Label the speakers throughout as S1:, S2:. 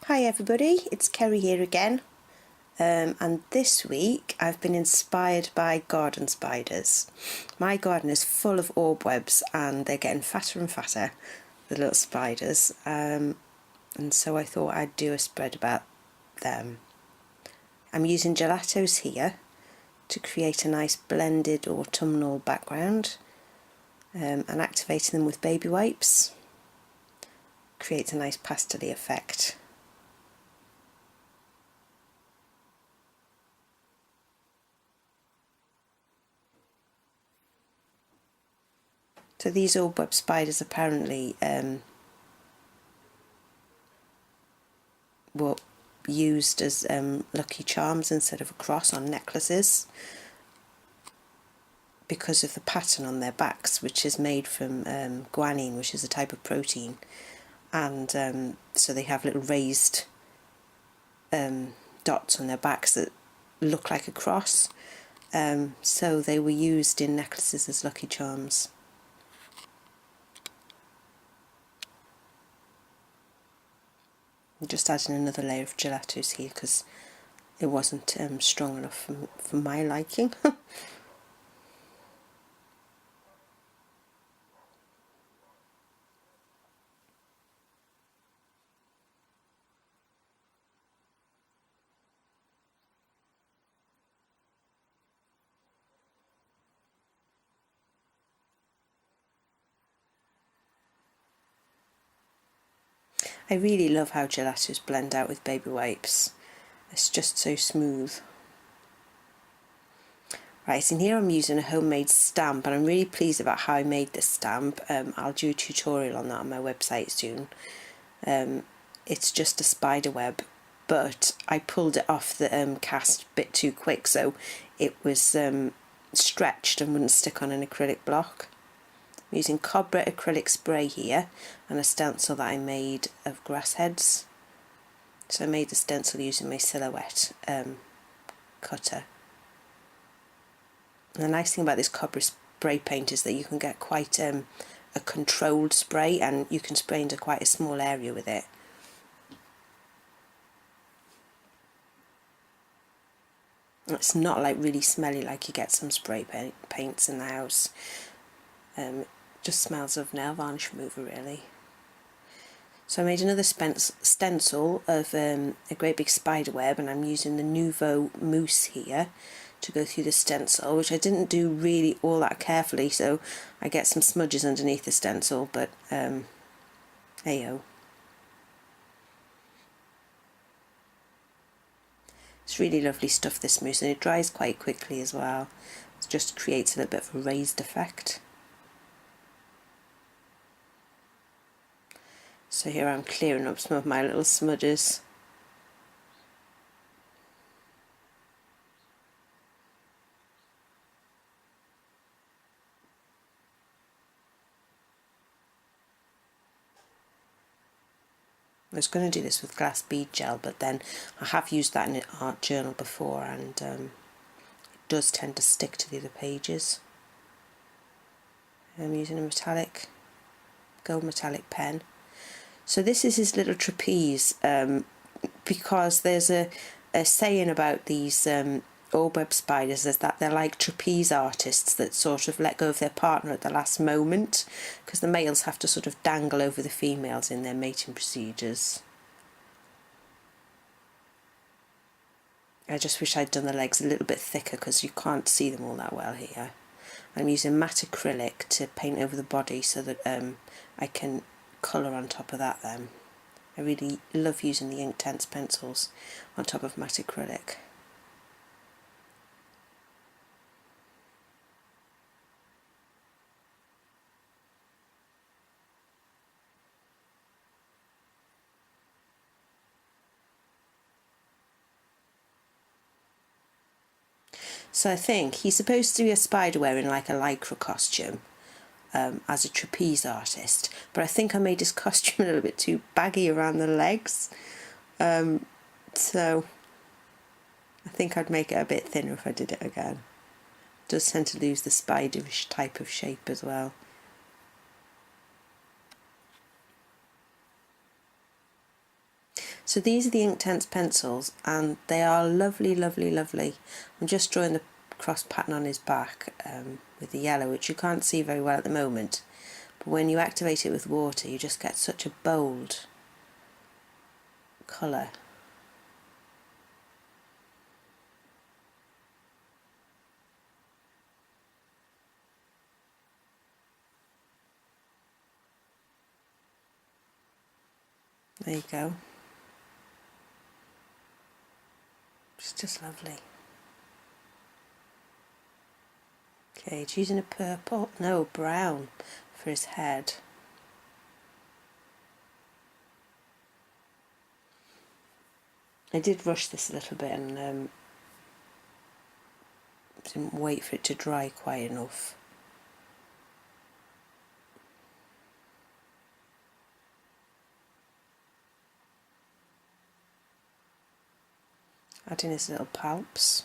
S1: Hi everybody, it's Kerry here again, and this week I've been inspired by garden spiders. My garden is full of orb webs and they're getting fatter and fatter, the little spiders, and so I thought I'd do a spread about them. I'm using gelatos here to create a nice blended autumnal background, and activating them with baby wipes creates a nice pastel-y effect. So these orb web spiders apparently were used as lucky charms instead of a cross on necklaces because of the pattern on their backs, which is made from guanine, which is a type of protein, and so they have little raised dots on their backs that look like a cross, so they were used in necklaces as lucky charms. I'm just adding another layer of gelatos here because it wasn't strong enough for my liking. I really love how gelatos blend out with baby wipes. It's just so smooth. Right, in here I'm using a homemade stamp, and I'm really pleased about how I made this stamp. I'll do a tutorial on that on my website soon. It's just a spider web, but I pulled it off the cast a bit too quick, so it was stretched and wouldn't stick on an acrylic block. I'm using Cobra acrylic spray here and a stencil that I made of grass heads. So I made the stencil using my silhouette cutter. And the nice thing about this Cobra spray paint is that you can get quite a controlled spray, and you can spray into quite a small area with it. It's not like really smelly like you get some spray paints in the house. Just smells of nail varnish remover really. So I made another stencil of a great big spider web, and I'm using the Nouveau mousse here to go through the stencil, which I didn't do really all that carefully, so I get some smudges underneath the stencil, but ayo. It's really lovely stuff, this mousse, and it dries quite quickly as well. It just creates a little bit of a raised effect. So here I'm clearing up some of my little smudges. I was going to do this with glass bead gel, but then I have used that in an art journal before, and it does tend to stick to the other pages. I'm using a gold metallic pen. So this is his little trapeze, because there's a saying about these orb web spiders is that they're like trapeze artists that sort of let go of their partner at the last moment, because the males have to sort of dangle over the females in their mating procedures. I just wish I'd done the legs a little bit thicker because you can't see them all that well here. I'm using matte acrylic to paint over the body so that I can colour on top of that then. I really love using the inktense pencils on top of matte acrylic. So I think he's supposed to be a spider wearing like a lycra costume, as a trapeze artist, but I think I made his costume a little bit too baggy around the legs, so I think I'd make it a bit thinner if I did it again. It does tend to lose the spiderish type of shape as well. So these are the Inktense pencils, and they are lovely, lovely, lovely. I'm just drawing the cross pattern on his back with the yellow, which you can't see very well at the moment. But when you activate it with water, you just get such a bold colour. There you go. It's just lovely. Okay, he's using a purple, no, brown for his head. I did rush this a little bit and didn't wait for it to dry quite enough. Adding his little palps.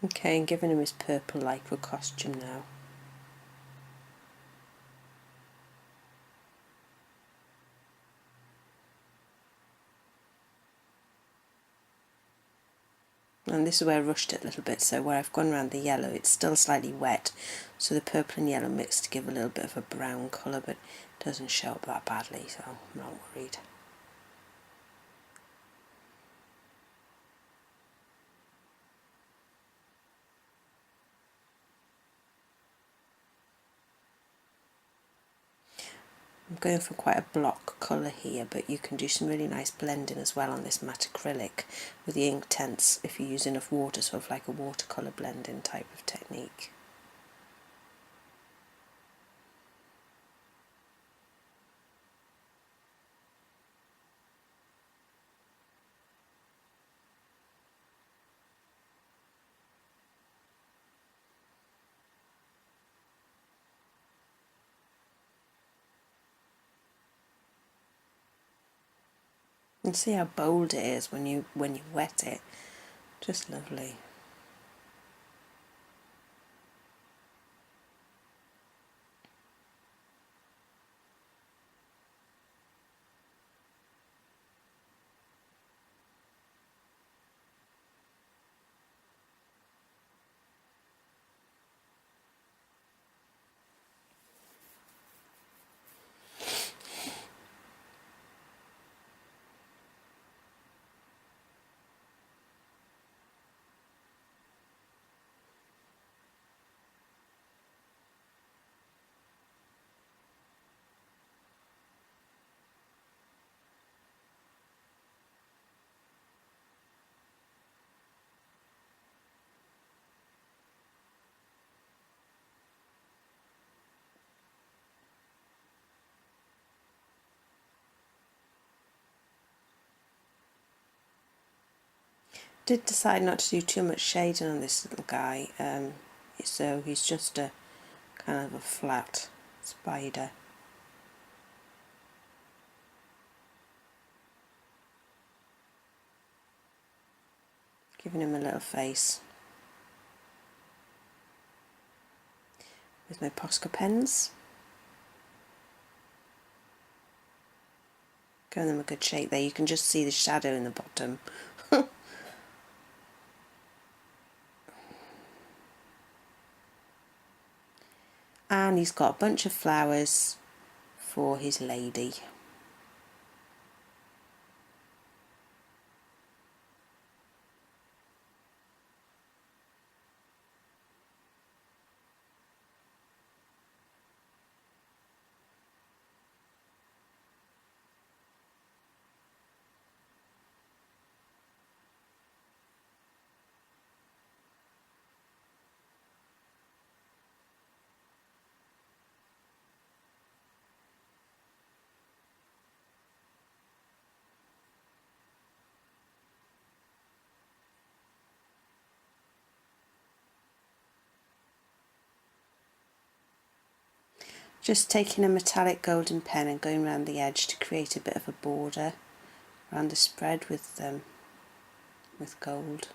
S1: Okay, and giving him his purple lycra costume now. And this is where I rushed it a little bit, so where I've gone around the yellow, it's still slightly wet, so the purple and yellow mix to give a little bit of a brown colour, but it doesn't show up that badly, so I'm not worried. I'm going for quite a block colour here, but you can do some really nice blending as well on this matte acrylic with the Inktense if you use enough water, sort of like a watercolour blending type of technique. And see how bold it is when you wet it. Just lovely. Did decide not to do too much shading on this little guy, so he's just a kind of a flat spider. Giving him a little face with my Posca pens. Giving them a good shape there. You can just see the shadow in the bottom. And he's got a bunch of flowers for his lady. Just taking a metallic golden pen and going around the edge to create a bit of a border around the spread with gold.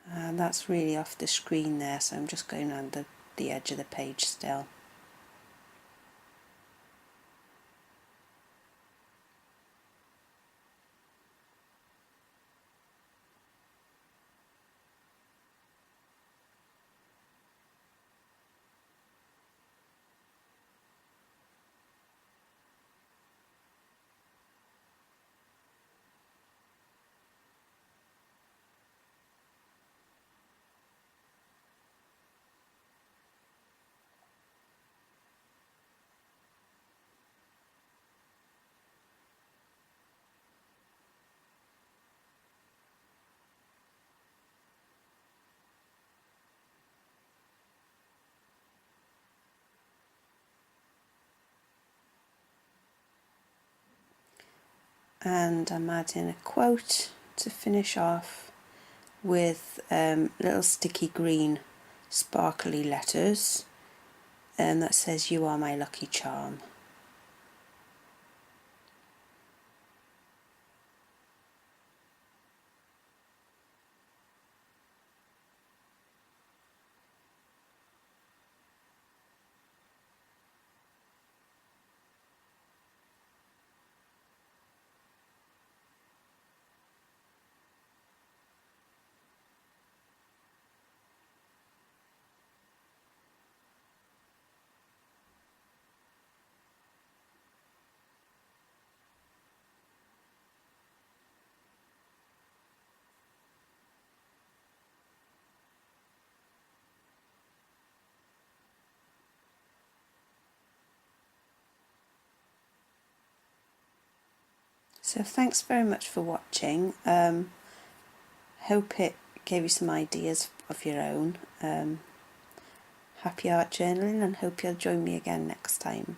S1: And that's really off the screen there, so I'm just going around the edge of the page still. And I'm adding a quote to finish off with little sticky green sparkly letters, and that says, "You are my lucky charm." So thanks very much for watching. Hope it gave you some ideas of your own. Happy art journaling, and hope you'll join me again next time.